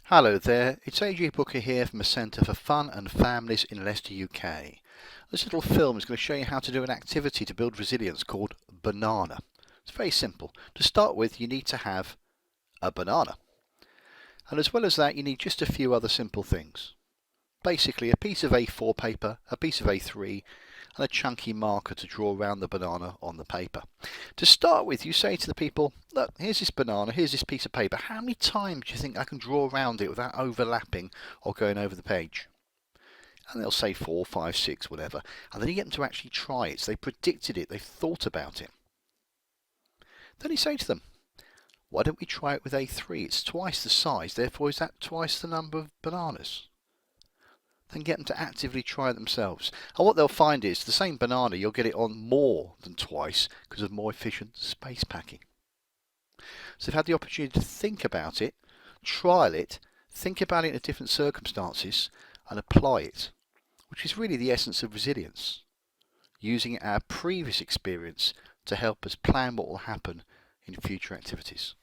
Hello there, it's AJ Booker here from the Centre for Fun and Families in Leicester, UK. This little film is going to show you how to do an activity to build resilience called banana. It's very simple. To start with, you need to have a banana. And as well as that, you need just a few other simple things. Basically, a piece of A4 paper, a piece of A3, and a chunky marker to draw around the banana on the paper. To start with, you say to the people, look, here's this banana, here's this piece of paper. How many times do you think I can draw around it without overlapping or going over the page? And they'll say 4, 5, 6, whatever. And then you get them to actually try it. So they predicted it, they've thought about it. Then you say to them, why don't we try it with A3? It's twice the size, therefore is that twice the number of bananas? Then get them to actively try it themselves. And what they'll find is the same banana, you'll get it on more than twice because of more efficient space packing. So they've had the opportunity to think about it, trial it, think about it in different circumstances and apply it, which is really the essence of resilience. Using our previous experience to help us plan what will happen in future activities.